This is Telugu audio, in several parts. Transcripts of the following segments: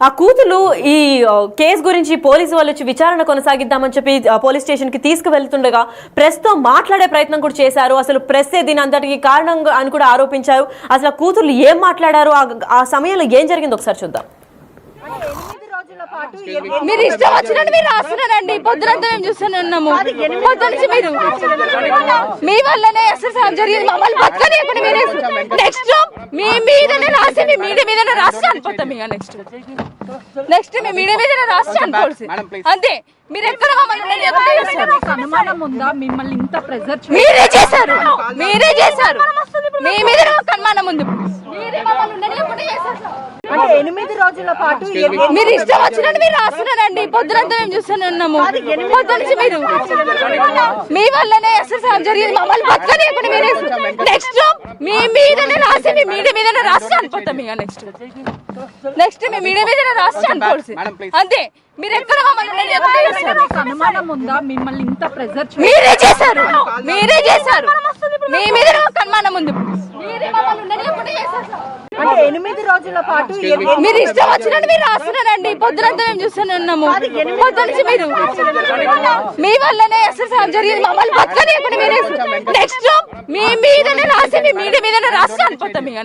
ఆ కూతురు ఈ కేసు గురించి పోలీసు వాళ్ళు వచ్చి విచారణ కొనసాగిద్దామని చెప్పి పోలీస్ స్టేషన్ కి తీసుకువెళ్తుండగా ప్రెస్ తో మాట్లాడే ప్రయత్నం కూడా చేశారు. అసలు ప్రెస్ దీని అంతటికి కారణం అని కూడా ఆరోపించారు. అసలు కూతురు ఏం మాట్లాడారు, ఆ సమయంలో ఏం జరిగింది ఒకసారి చూద్దాం. మీరు ఇష్టం వచ్చినట్టు మీరు రాస్తున్నారండి. పొద్దునంతా మేము చూస్తూనే ఉన్నాము. పొద్దునుంచి మీరు మీ వల్లనే అసలు జరిగింది. మమ్మల్ని బతకలేకుండా మీరు నెక్స్ట్ మీ మీదనే రాసి మీ మీడియా మీదనే రాసి అనిపోతాం. ఇక నెక్స్ట్ మీ మీడియా మీదనే రాసి అనుకోవాల్సి అంతే. మీరు ఎక్కడ అనుమానం ఉందా? మిమ్మల్ని ఇంత ప్రెజర్ మీరే చేశారు. మీ మీద అనుమానం ఉంది. అంటే 8 రోజుల పాటు మీరు ఇష్టం వచ్చినట్టు మీరు రాస్తున్నారండి. పొద్దునంతా మేము చూస్తూనే ఉన్నాము. పొద్దునుంచి మీరు మీ వల్లనే అసలు జరిగింది. మమ్మల్ని బతకలేకుండా మీరు నెక్స్ట్ మీ మీదనే రాసి మీ మీడియా మీదనే రాసి అనిపోతాం. ఇక నెక్స్ట్ మీ మీడియా మీదనే రాసి అనుకోవాల్సి అంతే. మీరు ఎక్కడ అనుమానం ఉందా? మిమ్మల్ని ఇంత ప్రెజర్ మీరే చేశారు. మీ మీద అనుమానం ఉంది. అంటే 8 రోజుల పాటు మీరు ఇష్టం వచ్చినట్టు మీరు రాస్తున్నారండి. పొద్దునంతా మేము చూస్తూనే ఉన్నాము. పొద్దునుంచి మీరు మీ వల్లనే అసలు జరిగింది. మమ్మల్ని బతకలేకుండా మీరు నెక్స్ట్ మీ మీదనే రాసి మీ మీడియా మీదనే రాసి అనిపోతాం. ఇక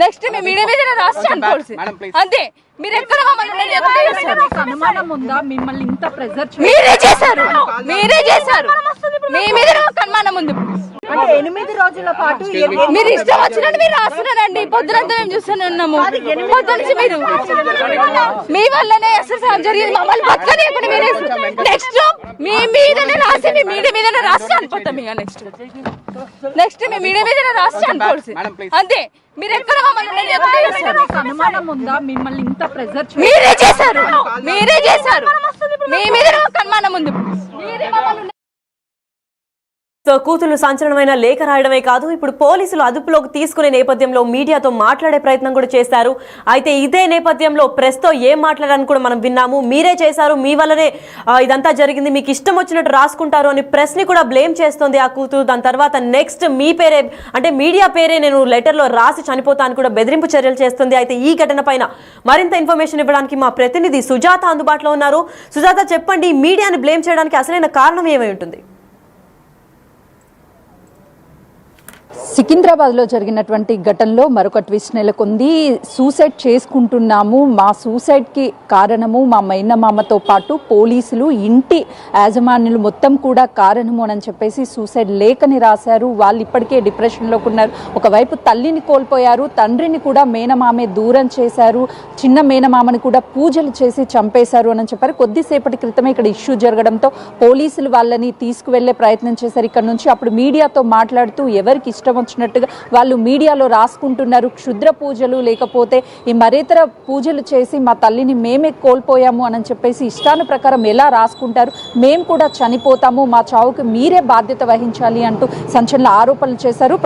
నెక్స్ట్ మీ మీడియా మీదనే రాసి అనుకోవాల్సి అంతే. మీరు ఎక్కడ అనుమానం ఉందా? మిమ్మల్ని ఇంత ప్రెజర్ మీరే చేశారు. మీ మీద అనుమానం ఉంది. అంటే 8 రోజుల పాటు మీరు ఇష్టం వచ్చినట్టు మీరు రాస్తున్నారండి. పొద్దునంతా మేము చూస్తూనే ఉన్నాము. పొద్దునుంచి మీరు మీ వల్లనే అసలు జరిగింది. మమ్మల్ని బతకలేకుండా మీరు నెక్స్ట్ మీ మీదనే రాసి మీ మీడియా మీదనే రాసి అనిపోతాం. ఇక నెక్స్ట్ మీ మీడియా మీదనే రాసి అనుకోవాల్సి అంతే. మీరు ఎక్కడ అనుమానం ఉందా? మిమ్మల్ని ఇంత ప్రెజర్ మీరే చేశారు. మీ మీద అనుమానం ఉంది. సో కూతురు సంచలనమైన లేఖ రాయడమే కాదు, ఇప్పుడు పోలీసులు అదుపులోకి తీసుకునే నేపథ్యంలో మీడియాతో మాట్లాడే ప్రయత్నం కూడా చేశారు. అయితే ఇదే నేపథ్యంలో ప్రెస్తో ఏం మాట్లాడారని కూడా మనం విన్నాము. మీరే చేశారు, మీ వల్లనే ఇదంతా జరిగింది, మీకు ఇష్టం వచ్చినట్టు రాసుకుంటారు అని ప్రెస్ని కూడా బ్లేమ్ చేస్తుంది ఆ కూతురు. దాని తర్వాత నెక్స్ట్ మీ పేరే అంటే మీడియా పేరే నేను లెటర్లో రాసి చనిపోతాను కూడా బెదిరింపు చర్యలు చేస్తుంది. అయితే ఈ ఘటన పైన మరింత ఇన్ఫర్మేషన్ ఇవ్వడానికి మా ప్రతినిధి సుజాత అందుబాటులో ఉన్నారు. సుజాత, చెప్పండి, మీడియాని బ్లేమ్ చేయడానికి అసలైన కారణం ఏమై ఉంటుంది? సికింద్రాబాద్లో జరిగినటువంటి ఘటనలో మరొక ట్విస్ట్ నెలకొంది. సూసైడ్ చేసుకుంటున్నాము, మా సూసైడ్కి కారణము మా మైనమామతో పాటు పోలీసులు, ఇంటి యాజమాన్యులు మొత్తం కూడా కారణము అని చెప్పేసి సూసైడ్ లేఖని రాశారు. వాళ్ళు ఇప్పటికే డిప్రెషన్లోకి ఉన్నారు. ఒకవైపు తల్లిని కోల్పోయారు, తండ్రిని కూడా మేనమామే దూరం చేశారు, చిన్న మేనమామని కూడా పూజలు చేసి చంపేశారు అని చెప్పారు. కొద్దిసేపటి క్రితమే ఇక్కడ ఇష్యూ జరగడంతో పోలీసులు వాళ్ళని తీసుకువెళ్లే ప్రయత్నం చేశారు ఇక్కడ నుంచి. అప్పుడు మీడియాతో మాట్లాడుతూ ఎవరికి ఇష్టం వచ్చినట్టుగా వాళ్ళు మీడియాలో రాసుకుంటున్నారు. క్షుద్ర పూజలు లేకపోతే ఈ మరేతర పూజలు చేసి మా తల్లిని మేమే కోల్పోయాము అని చెప్పేసి ఇష్టాను ప్రకారం ఎలా రాసుకుంటారు, మేము కూడా చనిపోతాము, మా చావుకి మీరే బాధ్యత వహించాలి అంటూ సంచలన ఆరోపణలు చేశారు.